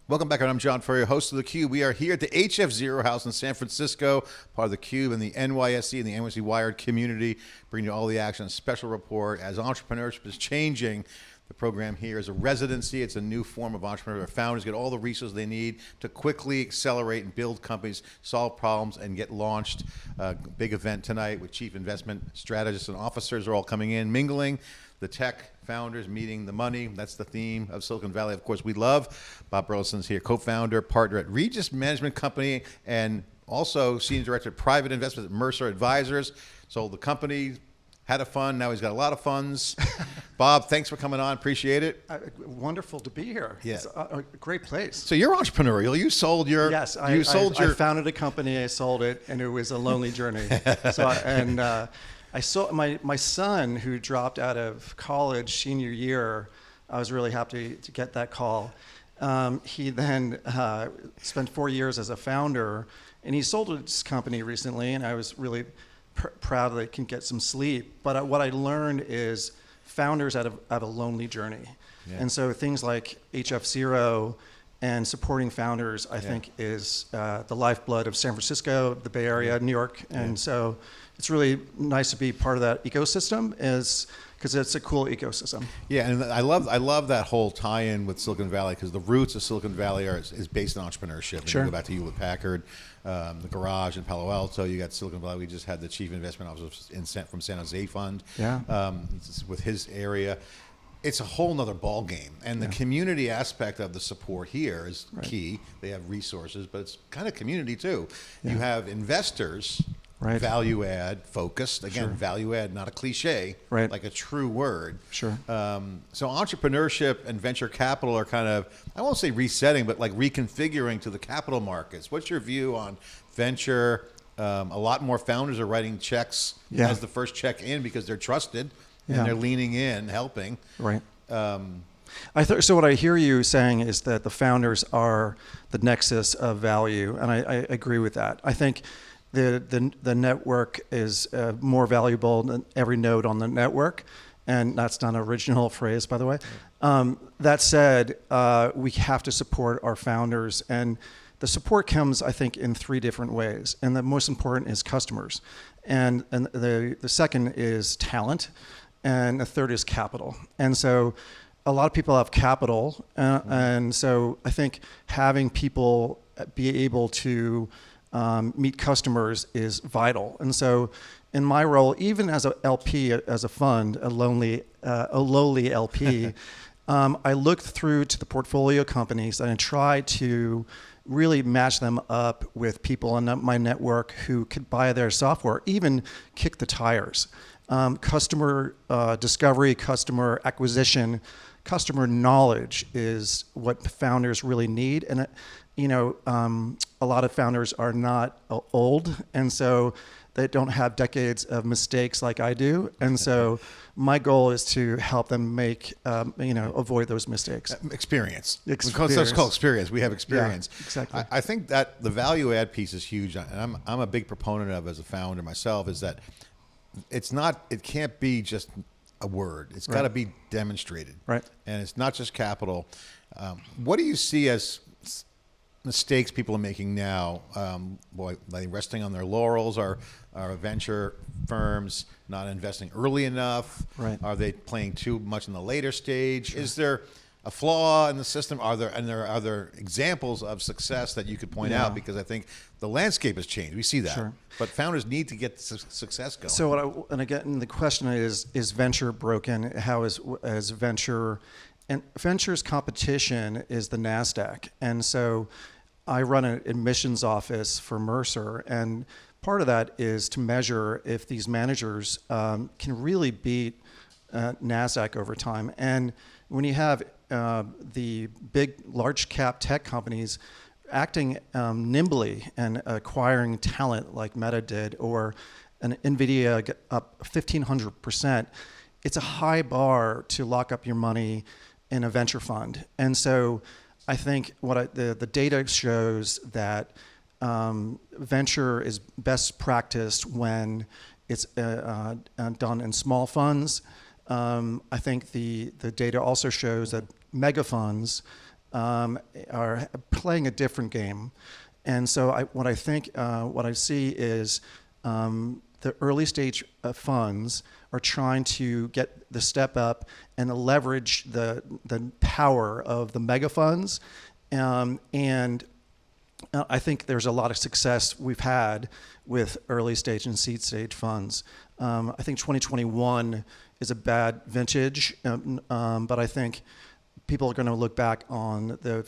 Welcome back, I'm John Furrier, host of theCUBE. We are here at the HF Zero House in San Francisco, part of theCUBE and the NYSE and the NYSE Wired community, bringing you all the action, a special report. As entrepreneurship is changing, the program here is a residency. It's a new form of entrepreneur. Founders get all the resources they need to quickly accelerate and build companies, solve problems, and get launched. Big event tonight with chief investment strategists and officers are all coming in, mingling. The tech founders meeting the money. That's the theme of Silicon Valley. Of course, we love Bob Burlinson's here, co-founder, partner at Regis Management Company, and also senior director of private investments at Mercer Advisors. Sold the company, had a fund, now he's got a lot of funds. Bob, thanks for coming on, appreciate it. Wonderful to be here. Yeah. It's a great place. So you're entrepreneurial, you sold your... Yes, I founded a company, I sold it, and it was a lonely journey. I saw my son, who dropped out of college senior year. I was really happy to get that call. He then spent 4 years as a founder, and he sold his company recently, and I was really proud that I can get some sleep. But what I learned is founders have a lonely journey. Yeah. And so things like HF Zero and supporting founders, I think, is the lifeblood of San Francisco, the Bay Area, New York, and so it's really nice to be part of that ecosystem, because it's a cool ecosystem. Yeah, and I love that whole tie-in with Silicon Valley, because the roots of Silicon Valley is based on entrepreneurship. Sure. And you go back to Hewlett Packard, the garage in Palo Alto. You got Silicon Valley. We just had the chief investment officer from San Jose Fund. Yeah. With his area. It's a whole nother ball game, and the community aspect of the support here is key. They have resources, but it's kind of community too. Yeah. You have investors, value add focused. Again, value add, not a cliche, like a true word. Sure. So entrepreneurship and venture capital are kind of, I won't say resetting, but like reconfiguring to the capital markets. What's your view on venture? A lot more founders are writing checks as the first check in because they're trusted. And they're leaning in, helping. Right. So what I hear you saying is that the founders are the nexus of value, and I agree with that. I think the network is more valuable than every node on the network, and that's not an original phrase, by the way. That said, we have to support our founders, and the support comes, I think, in 3 different ways, and the most important is customers, and the second is talent. And the third is capital. And so a lot of people have capital. And so I think having people be able to meet customers is vital. And so in my role, even as a LP, as a fund, a lowly LP, I look through to the portfolio companies and I try to really match them up with people in my network who could buy their software, even kick the tires. Customer discovery, customer acquisition, customer knowledge is what founders really need. And a lot of founders are not old, and so they don't have decades of mistakes like I do. And so my goal is to help them make, avoid those mistakes. Experience. Let's call experience. We have experience. Yeah, exactly. I think that the value add piece is huge, and I'm a big proponent of, as a founder myself, is that it can't be just a word. It's got to be demonstrated. Right. And it's not just capital. What do you see as mistakes people are making now? Like resting on their laurels? Are venture firms not investing early enough? Right. Are they playing too much in the later stage? Sure. Is there a flaw in the system? Are there examples of success that you could point out? Because I think the landscape has changed. We see that. Sure. But founders need to get success going. So and again, the question is venture broken? How is venture? And venture's competition is the NASDAQ. And so I run an admissions office for Mercer, and part of that is to measure if these managers can really beat NASDAQ over time. And when you have the big, large cap tech companies acting nimbly and acquiring talent like Meta did, or an NVIDIA up 1,500%, it's a high bar to lock up your money in a venture fund. And so I think the data shows that venture is best practiced when it's done in small funds. I think the data also shows that mega funds are playing a different game. And so what I see is the early stage funds are trying to get the step up and leverage the power of the mega funds. And I think there's a lot of success we've had with early stage and seed stage funds. I think 2021 is a bad vintage, but I think people are going to look back on the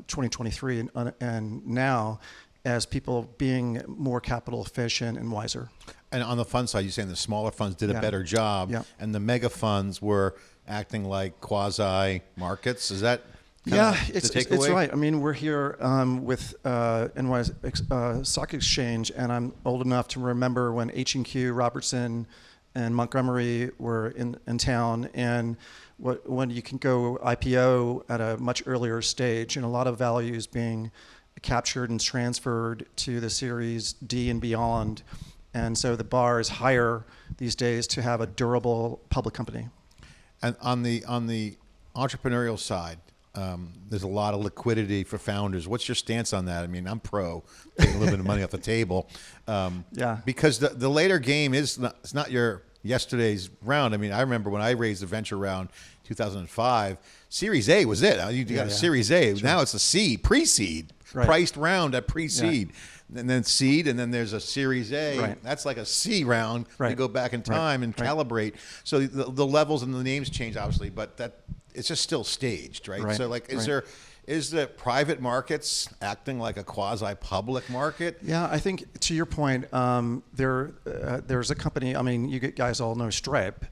2023 and now as people being more capital efficient and wiser. And on the fund side, you're saying the smaller funds did a better job, and the mega funds were acting like quasi markets. Is that it's right. I mean, we're here with NYSE Stock Exchange, and I'm old enough to remember when H&Q, Robertson, and Montgomery were in town, and when you can go IPO at a much earlier stage, and a lot of value is being captured and transferred to the Series D and beyond. And so the bar is higher these days to have a durable public company. And on the entrepreneurial side, there's a lot of liquidity for founders. What's your stance on that? I mean, I'm pro taking a little bit of money off the table. Because the later game it's not your yesterday's round. I mean, I remember when I raised the venture round 2005, Series A was it. You got a Series A. Sure. Now it's a seed, pre-seed, priced round at pre-seed. And then seed, and then there's a Series A. That's like a C round. You go back in time and calibrate. So the levels and the names change, obviously, but it's just still staged, right? So, like, is the private markets acting like a quasi-public market? Yeah, I think to your point, there's a company. I mean, you guys all know Stripe.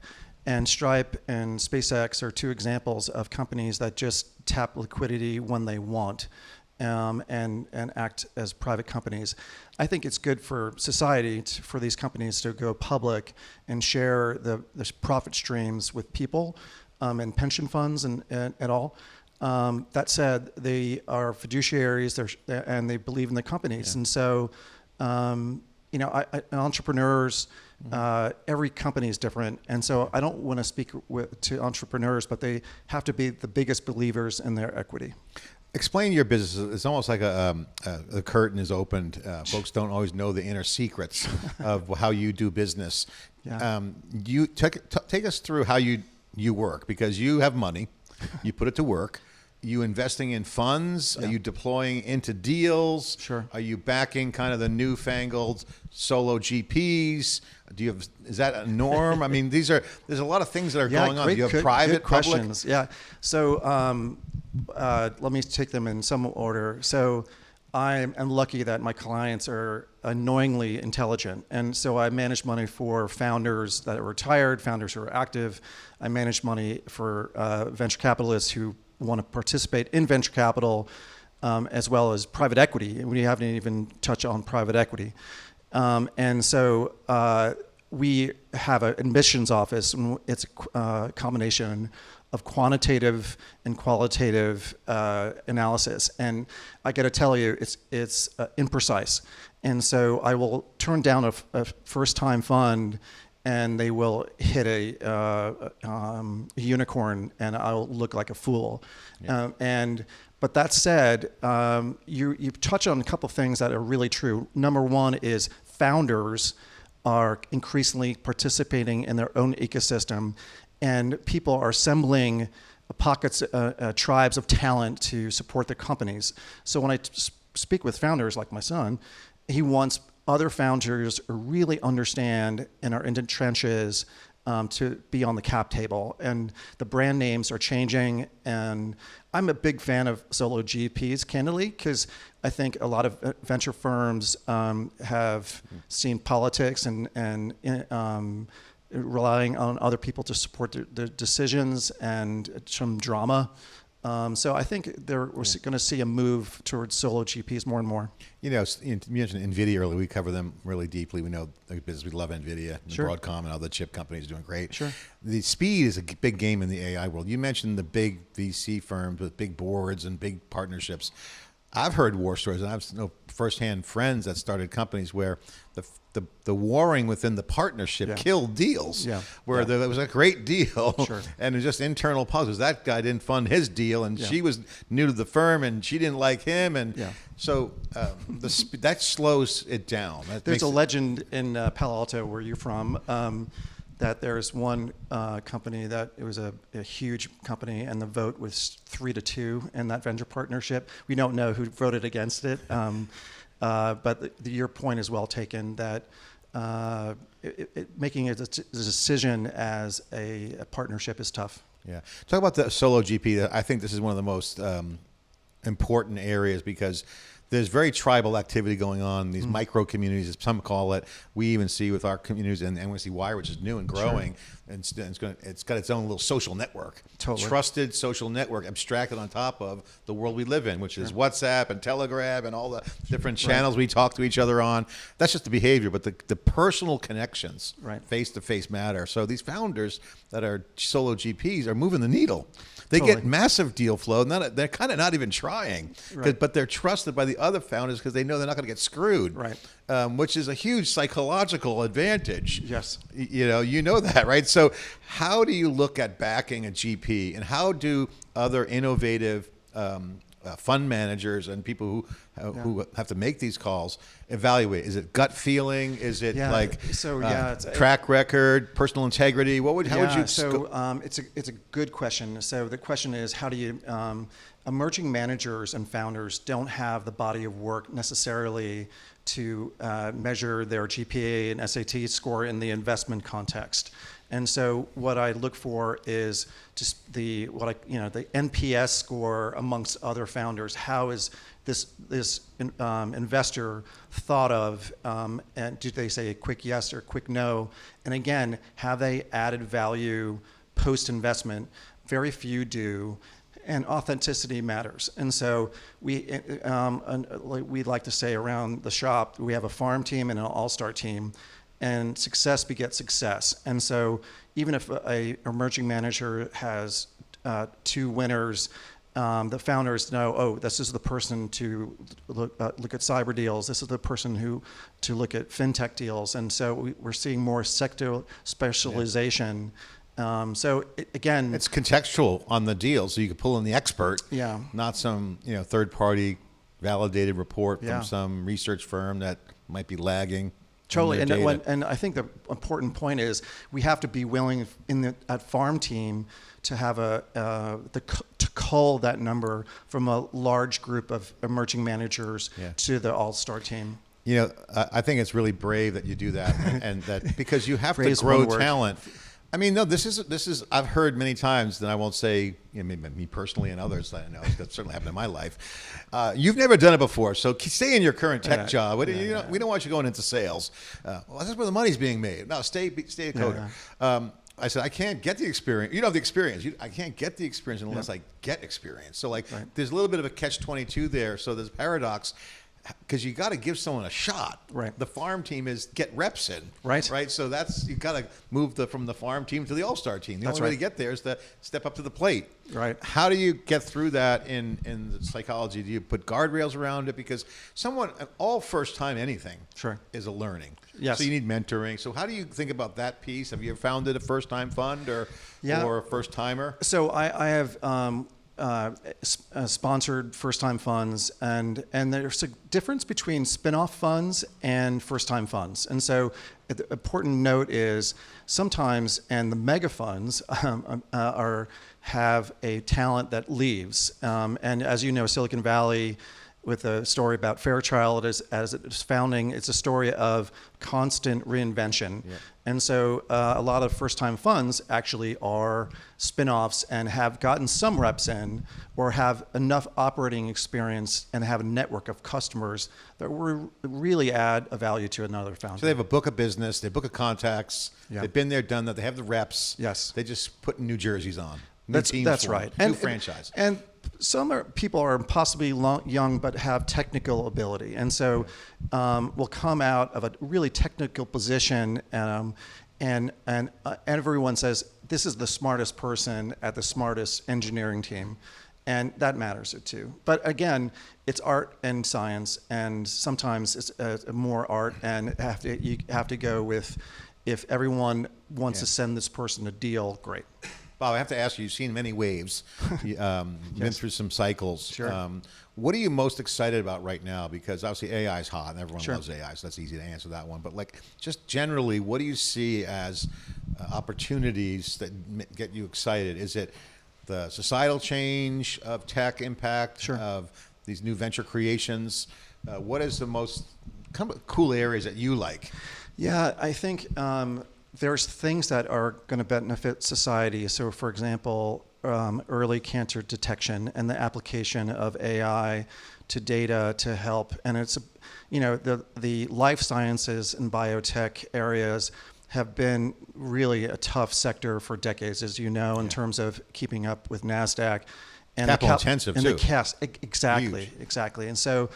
And Stripe and SpaceX are two examples of companies that just tap liquidity when they want. And act as private companies. I think it's good for society for these companies to go public and share the profit streams with people and pension funds and all. That said, they are fiduciaries and they believe in the companies. And so, entrepreneurs, every company is different. And so I don't want to speak to entrepreneurs, but they have to be the biggest believers in their equity. Explain your business. It's almost like the curtain is opened. Folks don't always know the inner secrets of how you do business. You take us through how you work, because you have money, you put it to work. You investing in funds? Are you deploying into deals? Sure. Are you backing kind of the newfangled solo GPs? Is that a norm? I mean, there's a lot of things that are going on. Do you have private, questions? public? Yeah. So let me take them in some order. So I'm lucky that my clients are annoyingly intelligent. And so I manage money for founders that are retired, founders who are active. I manage money for venture capitalists who want to participate in venture capital, as well as private equity. We haven't even touched on private equity. And so we have an admissions office, and it's a combination of quantitative and qualitative analysis. And I got to tell you, it's imprecise. And so I will turn down a first-time fund, and they will hit a unicorn, and I'll look like a fool. But that said, you touch on a couple things that are really true. Number one is founders are increasingly participating in their own ecosystem, and people are assembling pockets, tribes of talent to support their companies. So when I speak with founders like my son, he wants other founders really understand and are in the trenches to be on the cap table. And the brand names are changing. And I'm a big fan of solo GPs, candidly, because I think a lot of venture firms have seen politics and relying on other people to support their decisions and some drama. So I think we're going to see a move towards solo GPs more and more. You mentioned NVIDIA earlier. We cover them really deeply. We know the business. We love NVIDIA, Broadcom, and other chip companies doing great. Sure. The speed is a big game in the AI world. You mentioned the big VC firms with big boards and big partnerships. I've heard war stories, and I've know firsthand friends that started companies where the warring within the partnership killed deals. Yeah. Where there was a great deal, Sure. and it was just internal politics. That guy didn't fund his deal, and she was new to the firm, and she didn't like him, and so that slows it down. There's a legend in Palo Alto, where you're from, that there's one company that it was a huge company, and the vote was 3-2 in that venture partnership. We don't know who voted against it, but your point is well taken that making a decision as a partnership is tough. Yeah. Talk about the solo GP. I think this is one of the most important areas because there's very tribal activity going on, these micro communities, as some call it. We even see with our communities in NYSE Wired, which is new and growing, and it's got its own little social network. Totally. Trusted social network abstracted on top of the world we live in, which is WhatsApp and Telegram and all the different channels we talk to each other on. That's just the behavior, but the personal connections, face-to-face matter. So these founders that are solo GPs are moving the needle. They get massive deal flow. They're kind of not even trying, but they're trusted by the other founders because they know they're not going to get screwed, which is a huge psychological advantage. Yes. You know that, right? So how do you look at backing a GP, and how do other innovative fund managers and people who have to make these calls evaluate? Is it gut feeling? Is it track record, personal integrity? How would you? It's a good question. So the question is, how do you? Emerging managers and founders don't have the body of work necessarily to measure their GPA and SAT score in the investment context. And so what I look for is just the NPS score amongst other founders. How is this investor thought of, and do they say a quick yes or a quick no? And again, have they added value post-investment? Very few do. And authenticity matters. And so we like to say around the shop, we have a farm team and an all-star team, and success begets success. And so even if a emerging manager has 2 winners, the founders know, this is the person to look at cyber deals. This is the person to look at fintech deals. And so we're seeing more sector specialization. Again, it's contextual on the deal, so you can pull in the expert, not some third-party validated report from some research firm that might be lagging. Totally, and I think the important point is we have to be willing at farm team to have to cull that number from a large group of emerging managers to the all-star team. I think it's really brave that you do that, and that because you have to grow talent. I mean, no, this is I've heard many times, and I won't say me personally and others that I know, that certainly happened in my life. You've never done it before, so stay in your current tech job. We don't want you going into sales. Well, that's where the money's being made. No, stay a coder. I said, I can't get the experience. You don't have the experience. I can't get the experience unless I get experience. So there's a little bit of a catch-22 there. So there's a paradox. Because you got to give someone a shot. Right. The farm team is get reps in. Right. So you got to move from the farm team to the all-star team. The only way to get there is to step up to the plate. Right. How do you get through that in the psychology? Do you put guardrails around it? Because all first time anything is a learning. Yes. So you need mentoring. So how do you think about that piece? Have you ever founded a first time fund or a first timer? So I have. Sponsored first-time funds, and there's a difference between spin-off funds and first-time funds. And so the important note is sometimes, and the mega funds have a talent that leaves. And as you know, Silicon Valley, with a story about Fairchild as its founding, it's a story of constant reinvention. Yeah. And so a lot of first-time funds actually are spin-offs and have gotten some reps in or have enough operating experience and have a network of customers that really add a value to another founder. So they have a book of business, they have a book of contacts, they've been there, done that, they have the reps. Yes. They just put new jerseys on. That's right. New franchise. And some people are possibly young but have technical ability, and so will come out of a really technical position, and everyone says this is the smartest person at the smartest engineering team, And that matters too. But again, it's art and science, and sometimes it's more art, and you have to go with, if everyone wants to send this person a deal, great. Bob, I have to ask you, you've seen many waves, you've been through some cycles. Sure. What are you most excited about right now? Because obviously AI is hot and everyone Sure. loves AI, so that's easy to answer that one. But like, just generally, what do you see as opportunities that get you excited? Is it the societal change of tech impact, Sure. of these new venture creations? What is the most cool areas that you like? Yeah, I think there's things that are going to benefit society. So, for example, early cancer detection and the application of AI to data to help. And it's, the life sciences and biotech areas have been really a tough sector for decades, as you know, in terms of keeping up with NASDAQ. And capital intensive and too. Exactly, Huge. exactly. And so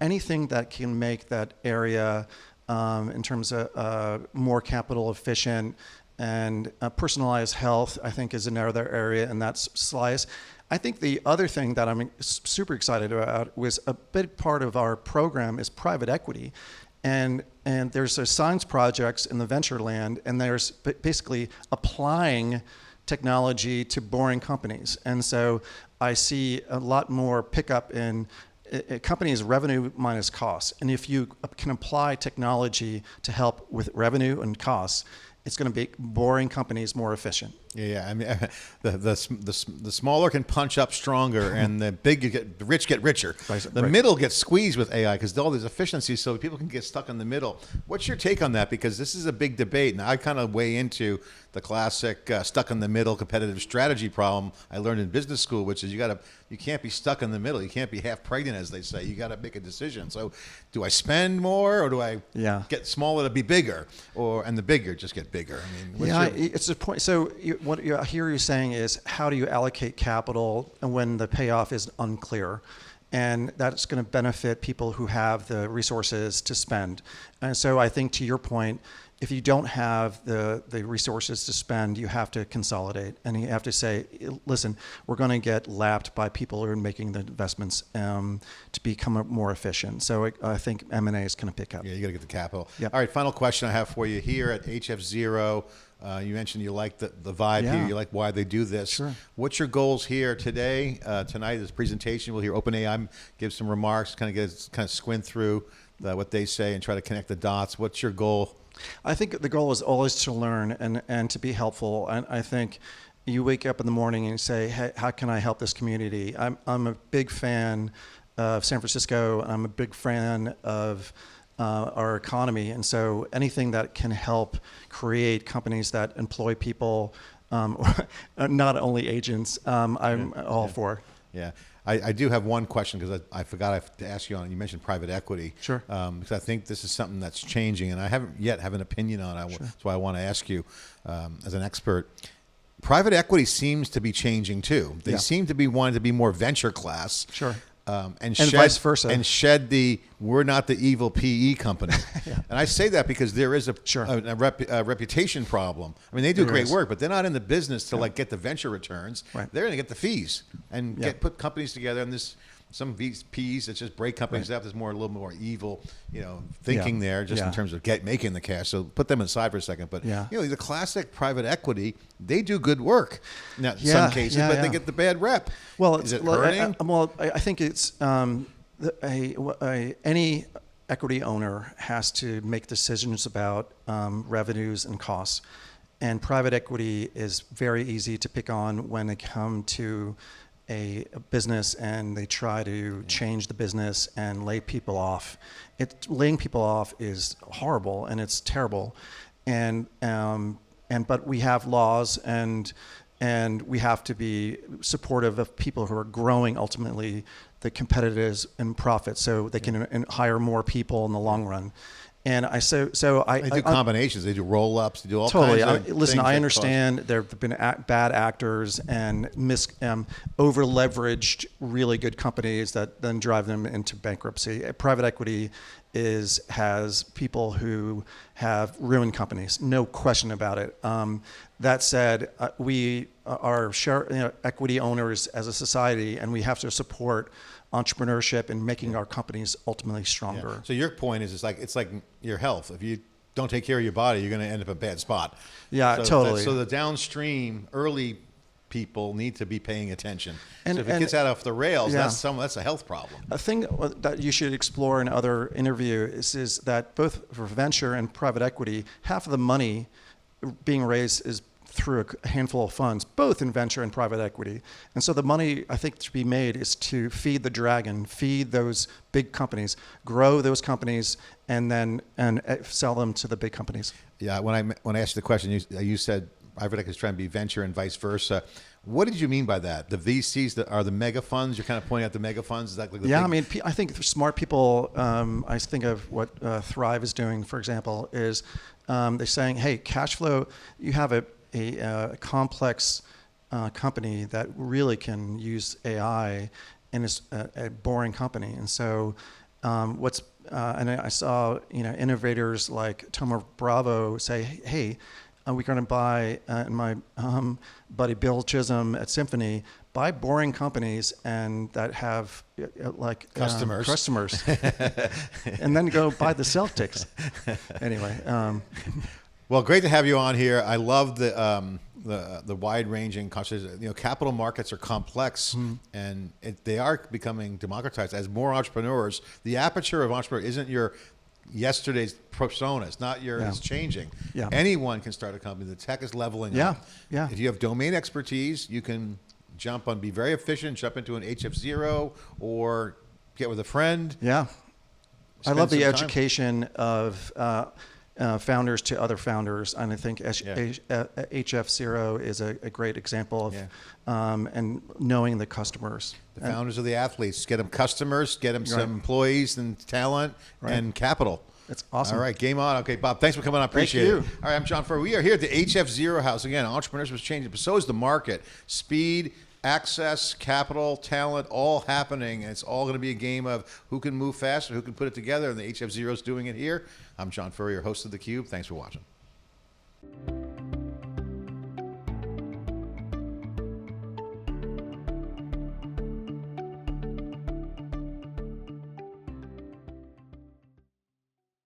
anything that can make that area in terms of more capital efficient and personalized health, I think, is another area, and that's slice. I think the other thing that I'm super excited about was a big part of our program is private equity. And there's science projects in the venture land, and there's basically applying technology to boring companies. And so I see a lot more pickup in a company's revenue minus costs. And if you can apply technology to help with revenue and costs, it's going to make boring companies more efficient. Yeah, I mean, the smaller can punch up stronger, and the rich get richer. The middle gets squeezed with AI because all these efficiencies, so people can get stuck in the middle. What's your take on that? Because this is a big debate, and I kind of weigh into the classic stuck in the middle competitive strategy problem I learned in business school, which is you can't be stuck in the middle. You can't be half pregnant, as they say. You got to make a decision. So, do I spend more, or do I get smaller to be bigger, and the bigger just get bigger? I mean, it's a point. So what I hear you saying is, how do you allocate capital when the payoff is unclear? And that's going to benefit people who have the resources to spend. And so I think, to your point, if you don't have the resources to spend, you have to consolidate, and you have to say, listen, we're going to get lapped by people who are making the investments to become more efficient. So I think M&A is going to pick up. Yeah, you got to get the capital. Yep. All right, final question I have for you here at HF0. You mentioned you like the vibe here. You like why they do this. Sure. What's your goals here today? Tonight, this presentation, we'll hear OpenAI give some remarks, kind of squint through what they say and try to connect the dots. What's your goal? I think the goal is always to learn and to be helpful. And I think you wake up in the morning and you say, hey, how can I help this community? I'm a big fan of San Francisco. I'm a big fan of our economy. And so anything that can help create companies that employ people, not only agents, I'm all for. Yeah. I do have one question, because I forgot to ask you on it. You mentioned private equity. Sure. Because I think this is something that's changing, and I haven't yet have an opinion on it. Sure. That's why I want to ask you, as an expert. Private equity seems to be changing too. They seem to be wanting to be more venture class. Sure. And vice versa. And shed we're not the evil PE company. And I say that because there is a reputation problem. I mean, they do great work, but they're not in the business to get the venture returns. Right. They're going to get the fees and put companies together. And some VPs that just break companies up. There's a little more evil, thinking there, just in terms of making the cash. So put them aside for a second. But the classic private equity, they do good work. Now, in some cases, but they get the bad rep. Well, is it hurting? I think it's any equity owner has to make decisions about revenues and costs, and private equity is very easy to pick on when they come to a business and they try to change the business and lay people off. Laying people off is horrible and it's terrible, but we have laws and we have to be supportive of people who are growing ultimately the competitors and profit, so they can hire more people in the long run. And they do combinations. They do roll-ups. They do all totally. kinds of Listen, things. I understand there have been bad actors and over-leveraged really good companies that then drive them into bankruptcy. Private equity has people who have ruined companies, no question about it. That said, we are equity owners as a society, and we have to support entrepreneurship and making our companies ultimately stronger. Yeah. So your point is, it's like your health. If you don't take care of your body, you're going to end up in a bad spot. Yeah, so totally. So the downstream early people need to be paying attention. And, so if it gets out off the rails, yeah. that's a health problem. A thing that you should explore in other interviews is that both for venture and private equity, half of the money being raised is through a handful of funds, both in venture and private equity. And so the money, I think, to be made is to feed the dragon, feed those big companies, grow those companies, and then sell them to the big companies. Yeah, when I asked you the question, you said private equity is trying to be venture and vice versa. What did you mean by that? The VCs that are the mega funds? You're kind of pointing out the mega funds? Is that like the yeah, big... I mean, I think smart people, I think of what Thrive is doing, for example, is they're saying, hey, cash flow, you have a complex company that really can use AI, and is a boring company. And so and I saw innovators like Tomer Bravo say, hey, we're going to buy, and my buddy Bill Chisholm at Symphony, buy boring companies and that have customers, and then go buy the Celtics. Anyway. Well, great to have you on here. I love the wide-ranging conversation. Capital markets are complex, and they are becoming democratized as more entrepreneurs. The aperture of entrepreneur isn't your yesterday's persona. It's not your. It's changing. Yeah. Anyone can start a company. The tech is leveling up. Yeah. If you have domain expertise, you can be very efficient, jump into an HF0 or get with a friend. Yeah. I love the some time. education of founders to other founders, and I think HF0 is a great example of and knowing the customers. The founders are the athletes. Get them customers, get them some employees and talent and capital. That's awesome. All right, game on. Okay, Bob, thanks for coming on. Appreciate it. All right, I'm John Furrier. We are here at the HF0 house. Again, entrepreneurship is changing, but so is the market. Speed, access, capital, talent, all happening. And it's all going to be a game of who can move faster, who can put it together. And the HF0 is doing it here. I'm John Furrier, host of theCUBE. Thanks for watching.